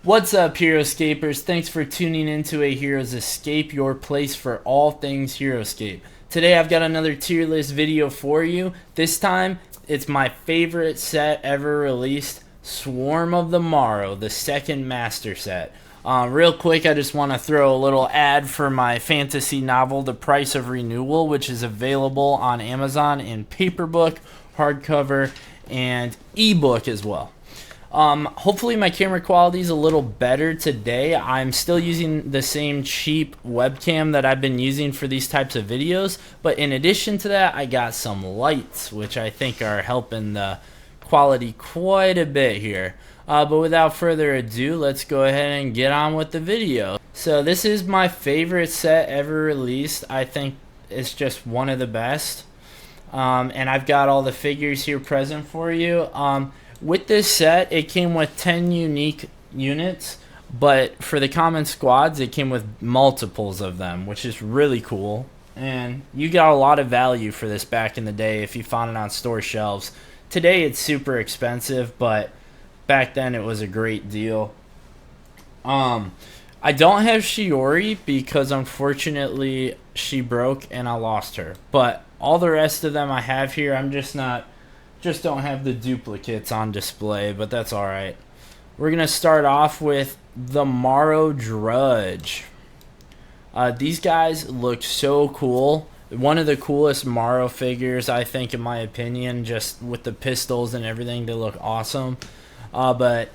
What's up, Heroscapers? Thanks for tuning into a Heroes Escape, your place for all things Heroscape. Today I've got another tier list video for you. This time, it's my favorite set ever released, Swarm of the Marro, the second master set. Real quick, I just want to throw a little ad for my fantasy novel, The Price of Renewal, which is available on Amazon in paperback, hardcover, and ebook as well. Hopefully my camera quality is a little better today. I'm still using the same cheap webcam that I've been using for these types of videos, but in addition to that, I got some lights, which I think are helping the quality quite a bit here. But without further ado, let's go ahead and get on with the video. So this is my favorite set ever released. I think it's just one of the best. And I've got all the figures here present for you. With this set, it came with 10 unique units, but for the common squads, it came with multiples of them, which is really cool. And you got a lot of value for this back in the day if you found it on store shelves. Today, it's super expensive, but back then, it was a great deal. I don't have Shiori because, unfortunately, she broke and I lost her. But all the rest of them I have here, just don't have the duplicates on display, but that's alright. We're going to start off with the Marro Drudge. These guys look so cool. One of the coolest Marro figures, I think, in my opinion, just with the pistols and everything, they look awesome. But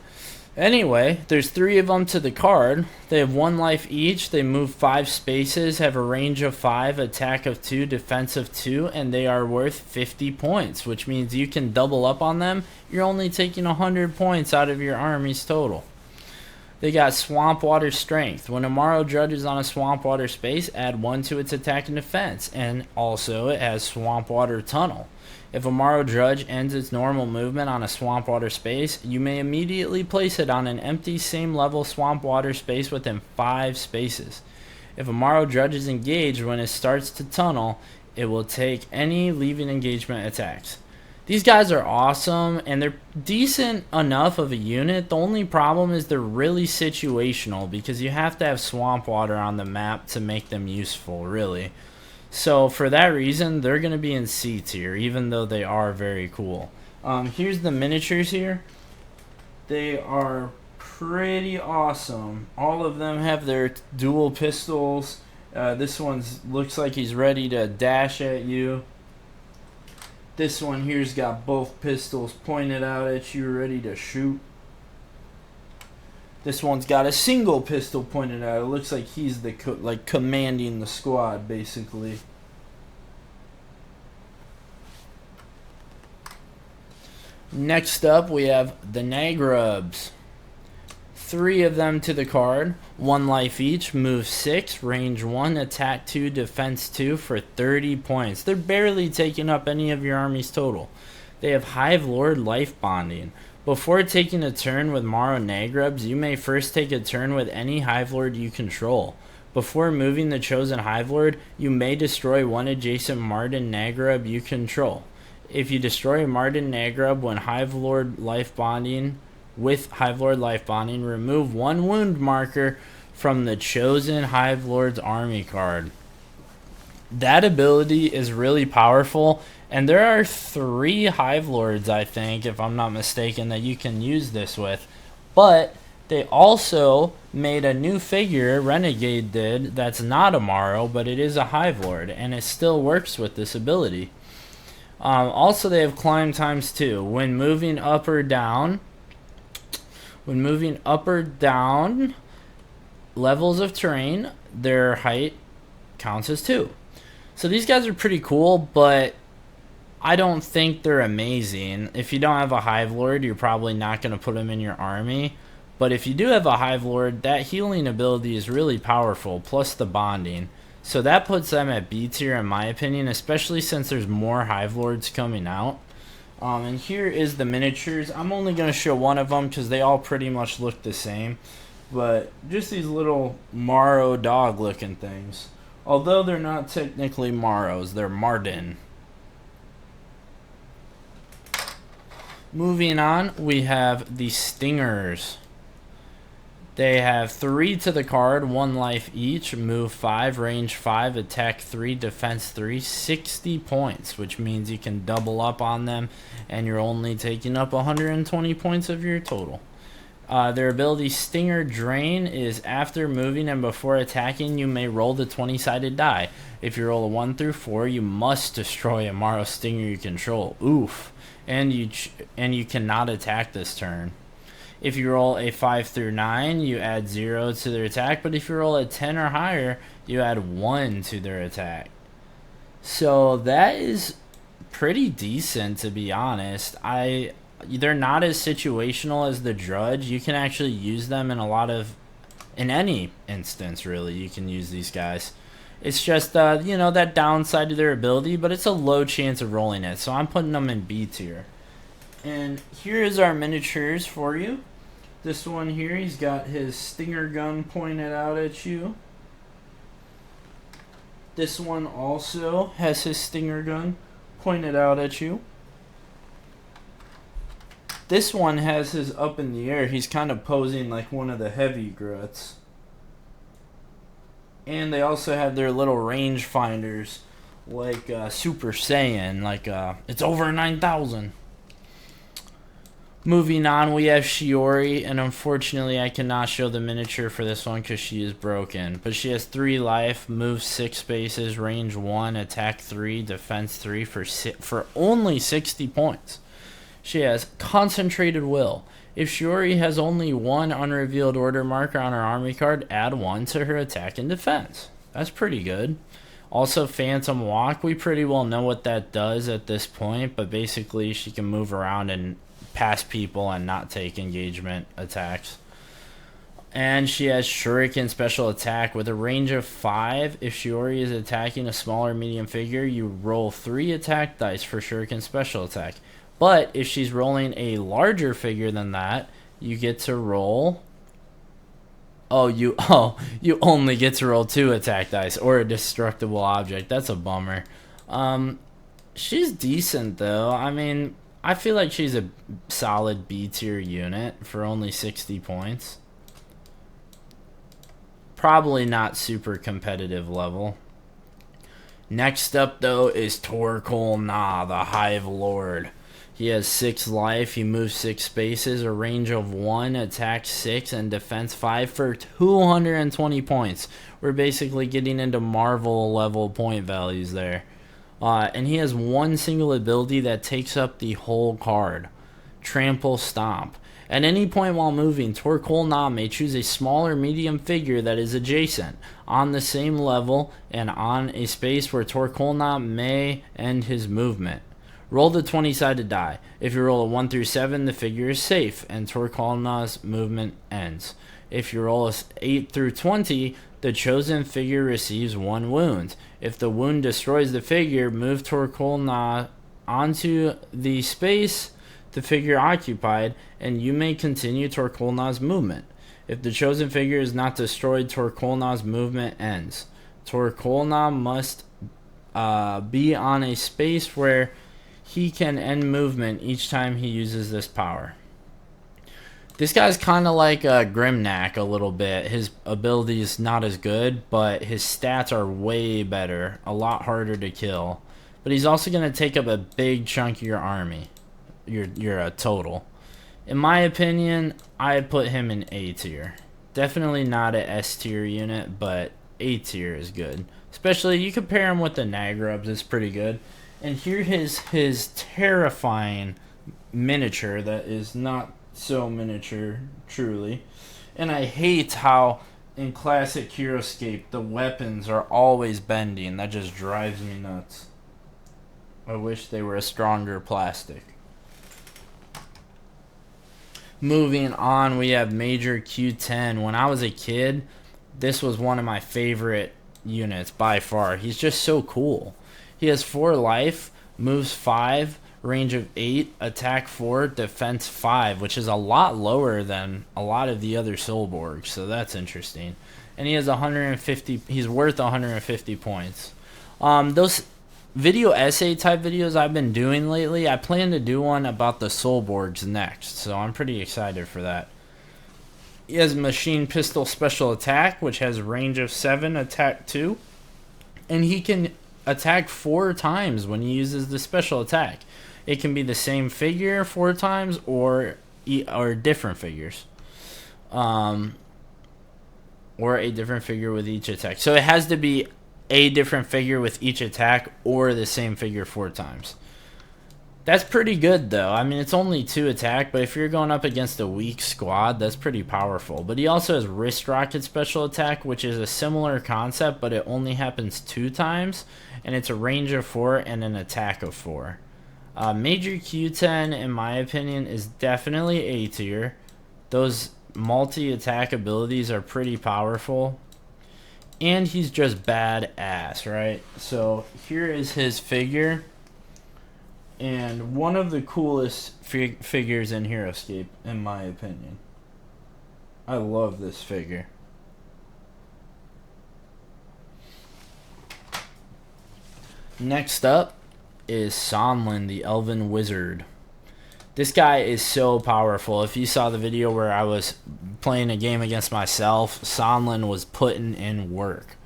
anyway, there's 3 of them to the card. They have 1 life each. They move 5 spaces, have a range of 5, attack of 2, defense of 2, and they are worth 50 points, which means you can double up on them. You're only taking 100 points out of your army's total. They got Swamp Water Strength. When a Marro Drudge is on a Swamp Water space, add 1 to its attack and defense, and also it has Swamp Water Tunnel. If a Marro Drudge ends its normal movement on a swamp water space, you may immediately place it on an empty same level swamp water space within 5 spaces. If a Marro Drudge is engaged when it starts to tunnel, it will take any leaving engagement attacks. These guys are awesome, and they're decent enough of a unit. The only problem is they're really situational because you have to have swamp water on the map to make them useful, really. So for that reason, they're going to be in C tier, even though they are very cool. Here's the miniatures here. They are pretty awesome. All of them have their dual pistols. This one looks like he's ready to dash at you. This one here's got both pistols pointed out at you, ready to shoot. This one's got a single pistol pointed out. It looks like he's the commanding the squad, basically. Next up, we have the Nagrubs. 3 of them to the card. 1 life each, move 6, range 1, attack 2, defense 2 for 30 points. They're barely taking up any of your army's total. They have Hive Lord Life Bonding. Before taking a turn with Marro Nagrubs, you may first take a turn with any Hive Lord you control. Before moving the chosen Hive Lord, you may destroy 1 adjacent Marden Nagrub you control. If you destroy a Marden Nagrub when Hive Lord Life Bonding, remove 1 wound marker from the chosen Hive Lord's army card. That ability is really powerful, and there are 3 Hive Lords, I think, if I'm not mistaken, that you can use this with. But they also made a new figure, Renegade did, that's not a Marro, but it is a Hive Lord, and it still works with this ability. Also, they have Climb ×2. When moving up or down levels of terrain, their height counts as 2. So these guys are pretty cool, but I don't think they're amazing. If you don't have a Hive Lord, you're probably not going to put them in your army. But if you do have a Hive Lord, that healing ability is really powerful, plus the bonding. So that puts them at B tier in my opinion, especially since there's more Hive Lords coming out. And here is the miniatures. I'm only going to show one of them because they all pretty much look the same. But just these little Marro dog looking things. Although they're not technically Marros, they're Marden. Moving on, we have the Stingers. They have 3 to the card, 1 life each, move 5, range 5, attack 3, defense 3, 60 points, which means you can double up on them, and you're only taking up 120 points of your total. Their ability Stinger Drain is after moving and before attacking, you may roll the 20-sided die. If you roll a 1 through 4, you must destroy a Marro Stinger you control. Oof. And you cannot attack this turn. If you roll a 5 through 9, you add 0 to their attack, but if you roll a 10 or higher, you add 1 to their attack. So that is pretty decent, to be honest. They're not as situational as the Drudge. You can actually use them in any instance, really. You can use these guys. It's just, that downside to their ability, but it's a low chance of rolling it, so I'm putting them in B tier. And here is our miniatures for you. This one here, he's got his stinger gun pointed out at you. This one also has his stinger gun pointed out at you. This one has his up in the air. He's kind of posing like one of the heavy gruts. And they also have their little range finders like Super Saiyan, like it's over 9,000. Moving on, we have Shiori, and unfortunately I cannot show the miniature for this one because she is broken. But she has 3 life, moves 6 spaces, range 1, attack 3, defense 3 for only 60 points. She has Concentrated Will. If Shiori has only 1 unrevealed order marker on her army card, add 1 to her attack and defense. That's pretty good. Also, Phantom Walk, we pretty well know what that does at this point, but basically she can move around and pass people and not take engagement attacks. And she has Shuriken Special Attack with a range of 5. If Shiori is attacking a smaller medium figure, you roll 3 attack dice for Shuriken Special Attack. But if she's rolling a larger figure than that, you get to roll... you only get to roll 2 attack dice or a destructible object. That's a bummer. She's decent, though. I mean, I feel like she's a solid B tier unit for only 60 points. Probably not super competitive level. Next up, though, is Torkoal Na, the Hive Lord. He has 6 life, he moves 6 spaces, a range of 1, attack 6, and defense 5 for 220 points. We're basically getting into Marvel level point values there. And he has 1 single ability that takes up the whole card. Trample Stomp. At any point while moving, Torkoal Na may choose a smaller medium figure that is adjacent, on the same level, and on a space where Torkoal Na may end his movement. Roll the 20-sided die. If you roll a 1 through 7, the figure is safe, and Torkoal Na's movement ends. If you roll a 8 through 20, the chosen figure receives 1 wound. If the wound destroys the figure, move Torkoal Na onto the space the figure occupied, and you may continue Torkoal Na's movement. If the chosen figure is not destroyed, Torkoal Na's movement ends. Torkoal Na must be on a space where he can end movement each time he uses this power. This guy's kind of like Grimnack a little bit. His ability is not as good, but his stats are way better. A lot harder to kill. But he's also going to take up a big chunk of your army. Your total. In my opinion, I put him in A tier. Definitely not an S tier unit, but A tier is good. Especially, you compare him with the Nagrubs, it's pretty good. And here his terrifying miniature that is not so miniature, truly. And I hate how in classic Heroscape the weapons are always bending. That just drives me nuts. I wish they were a stronger plastic. Moving on, we have Major Q10. When I was a kid, this was one of my favorite units by far. He's just so cool. He has 4 life, moves 5, range of 8, attack 4, defense 5, which is a lot lower than a lot of the other Soulborgs, so that's interesting. And he has 150. He's worth 150 points. Those video essay type videos I've been doing lately, I plan to do one about the Soulborgs next, so I'm pretty excited for that. He has machine pistol special attack, which has range of 7, attack 2. And he can attack 4 times when he uses the special attack. It can be the same figure 4 times or different figures. Or a different figure with each attack. So it has to be a different figure with each attack or the same figure 4 times. That's pretty good, though. I mean, it's only 2 attack, but if you're going up against a weak squad, that's pretty powerful. But he also has wrist rocket special attack, which is a similar concept, but it only happens 2 times, and it's a range of 4 and an attack of 4. Major Q10, in my opinion, is definitely A tier. Those multi-attack abilities are pretty powerful. And he's just badass, right? So here is his figure. And one of the coolest figures in Heroscape, in my opinion. I love this figure. Next up is Sonlin, the Elven Wizard. This guy is so powerful. If you saw the video where I was playing a game against myself, Sonlin was putting in work.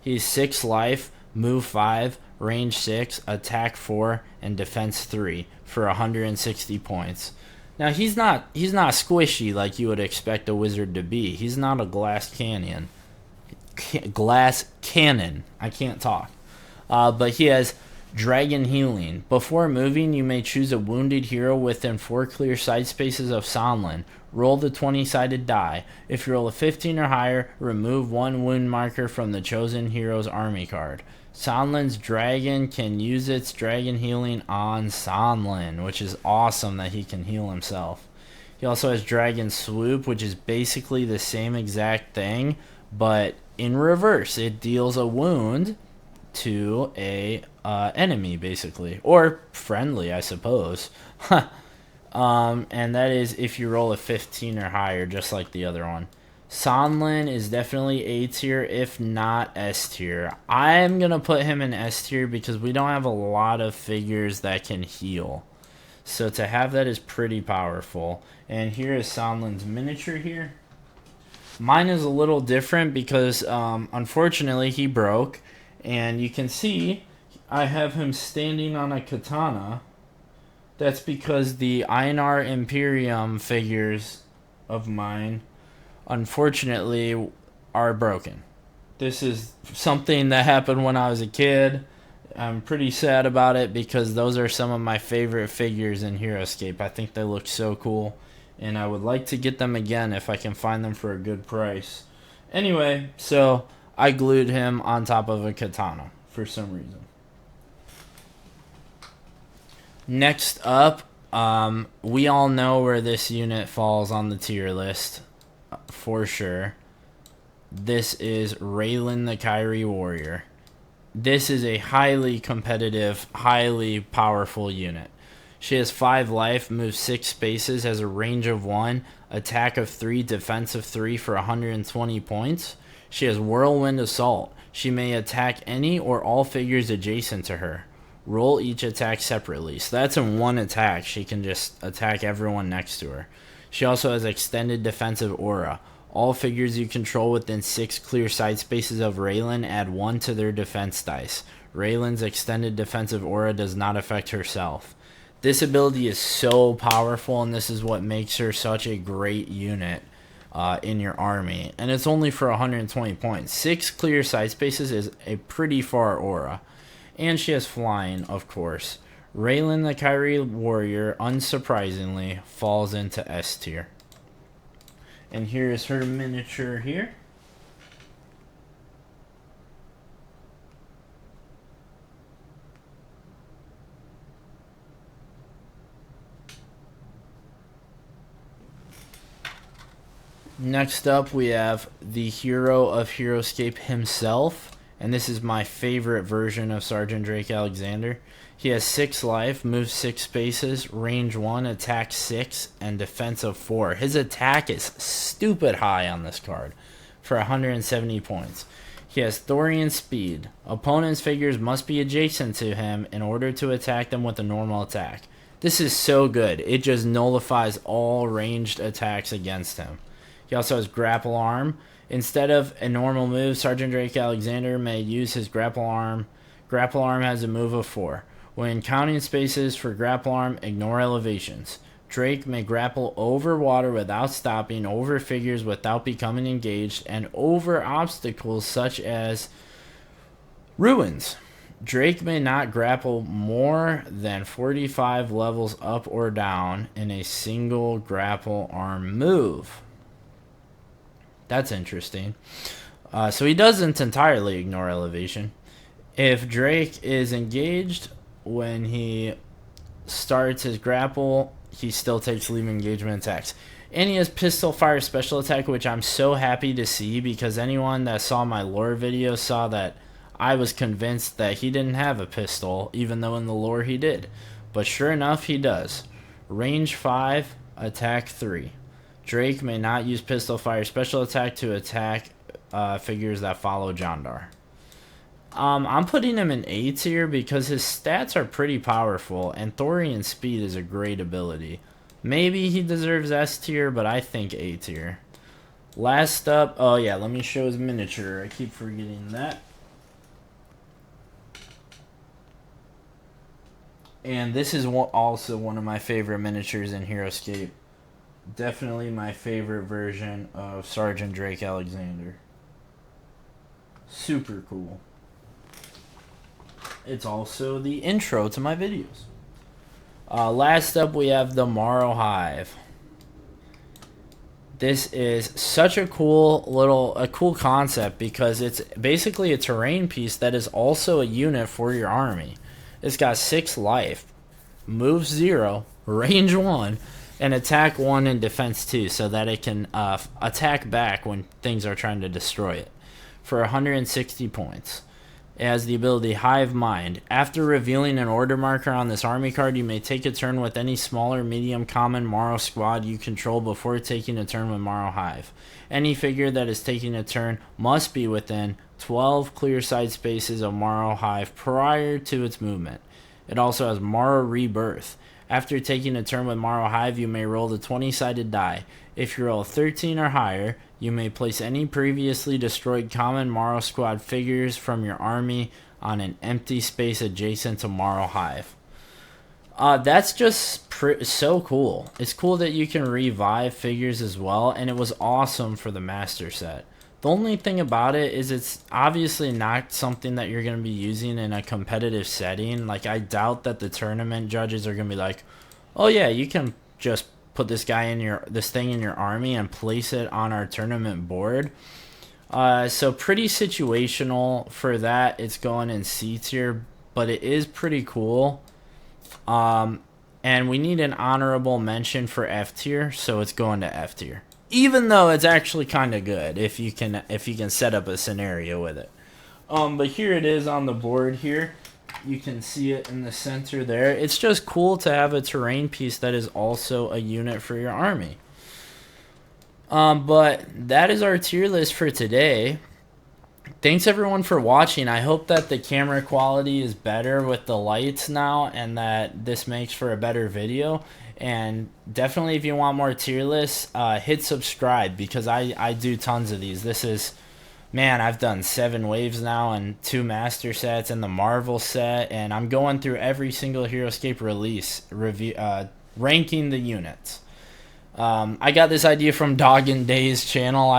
He's 6 life, move 5, range 6, attack 4, and defense 3 for 160 points. Now he's not squishy like you would expect a wizard to be. He's not a glass cannon. I can't talk. But he has Dragon Healing. Before moving, you may choose a wounded hero within 4 clear side spaces of Sonlin. Roll the 20-sided die. If you roll a 15 or higher, remove 1 wound marker from the chosen hero's army card. Sonlin's dragon can use its dragon healing on Sonlin, which is awesome that he can heal himself. He also has Dragon Swoop, which is basically the same exact thing, but in reverse. It deals a wound to a enemy, basically, or friendly, I suppose. And that is if you roll a 15 or higher, just like the other one. Sonlin is definitely A tier, if not S tier. I'm gonna put him in S tier because we don't have a lot of figures that can heal. So to have that is pretty powerful. And here is Sonlin's miniature here. Mine is a little different because unfortunately he broke. And you can see I have him standing on a katana. That's because the Einar Imperium figures of mine, unfortunately, are broken. This is something that happened when I was a kid. I'm pretty sad about it because those are some of my favorite figures in Heroscape. I think they look so cool, and I would like to get them again if I can find them for a good price. Anyway, so I glued him on top of a katana for some reason. Next up, we all know where this unit falls on the tier list, for sure. This is Raylan the Kyrie Warrior. This is a highly competitive, highly powerful unit. She has 5 life, moves 6 spaces, has a range of 1, attack of 3, defense of 3 for 120 points. She has Whirlwind Assault. She may attack any or all figures adjacent to her. Roll each attack separately. So that's in one attack. She can just attack everyone next to her. She also has Extended Defensive Aura. All figures you control within 6 clear side spaces of Raylan add 1 to their defense dice. Raylan's Extended Defensive Aura does not affect herself. This ability is so powerful, and this is what makes her such a great unit in your army. And it's only for 120 points. 6 clear side spaces is a pretty far aura. And she has flying, of course. Raylan the Kyrie Warrior, unsurprisingly, falls into S tier. And here is her miniature here. Next up, we have the hero of Heroscape himself. And this is my favorite version of Sergeant Drake Alexander. He has 6 life, moves 6 spaces, range 1, attack 6, and defense of 4. His attack is stupid high on this card for 170 points. He has Thorian speed. Opponent's figures must be adjacent to him in order to attack them with a normal attack. This is so good. It just nullifies all ranged attacks against him. He also has grapple arm. Instead of a normal move, Sergeant Drake Alexander may use his grapple arm. Grapple arm has a move of 4. When counting spaces for grapple arm, ignore elevations. Drake may grapple over water without stopping, over figures without becoming engaged, and over obstacles such as ruins. Drake may not grapple more than 45 levels up or down in a single grapple arm move. That's interesting. So he doesn't entirely ignore elevation. If Drake is engaged when he starts his grapple, he still takes leave engagement attacks. And he has pistol fire special attack, which I'm so happy to see, because anyone that saw my lore video saw that I was convinced that he didn't have a pistol, even though in the lore he did. But sure enough, he does. Range 5, attack 3. Drake may not use pistol fire special attack to attack figures that follow Jandar. I'm putting him in A tier because his stats are pretty powerful, and Thorian speed is a great ability. Maybe he deserves S tier, but I think A tier. Last up, oh yeah, let me show his miniature. I keep forgetting that. And this is also one of my favorite miniatures in Heroscape. Definitely my favorite version of Sergeant Drake Alexander. Super cool. It's also the intro to my videos. Last up, we have the Marro Hive. This is such a cool concept because it's basically a terrain piece that is also a unit for your army. It's got 6 life, move 0, range 1, and attack 1 and defense 2, so that it can attack back when things are trying to destroy it for 160 points. It has the ability Hive Mind. After revealing an order marker on this army card, you may take a turn with any smaller, medium, common Marro squad you control before taking a turn with Marro Hive. Any figure that is taking a turn must be within 12 clear side spaces of Marro Hive prior to its movement. It also has Marro Rebirth. After taking a turn with Marro Hive, you may roll the 20-sided die. If you roll 13 or higher, you may place any previously destroyed common Marro squad figures from your army on an empty space adjacent to Marro Hive. That's just so cool. It's cool that you can revive figures as well, and it was awesome for the master set. The only thing about it is it's obviously not something that you're going to be using in a competitive setting. Like, I doubt that the tournament judges are going to be like, oh yeah, you can just put this thing in your army and place it on our tournament board. So pretty situational for that. It's going in C tier, but it is pretty cool. And we need an honorable mention for F tier, so it's going to F tier. Even though it's actually kind of good if you can set up a scenario with it. But here it is on the board here. You can see it in the center there. It's just cool to have a terrain piece that is also a unit for your army. But that is our tier list for today. Thanks everyone for watching. I hope that the camera quality is better with the lights now and that this makes for a better video. And definitely if you want more tier lists, hit subscribe because I do tons of these. This is, man, I've done 7 waves now and 2 master sets and the Marvel set. And I'm going through every single Heroscape release, ranking the units. I got this idea from Dog and Day's channel.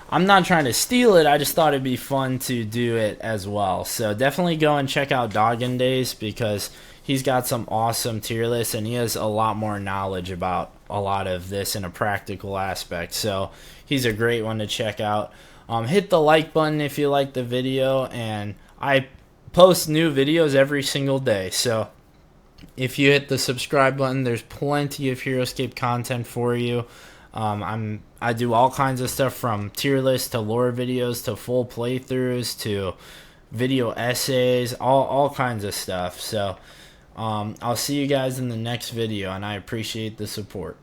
I'm not trying to steal it. I just thought it'd be fun to do it as well. So definitely go and check out Dog and Days because he's got some awesome tier lists and he has a lot more knowledge about a lot of this in a practical aspect. So he's a great one to check out. Hit the like button if you like the video, and I post new videos every single day. So if you hit the subscribe button, there's plenty of Heroscape content for you. I do all kinds of stuff from tier lists to lore videos to full playthroughs to video essays, all kinds of stuff. So I'll see you guys in the next video, and I appreciate the support.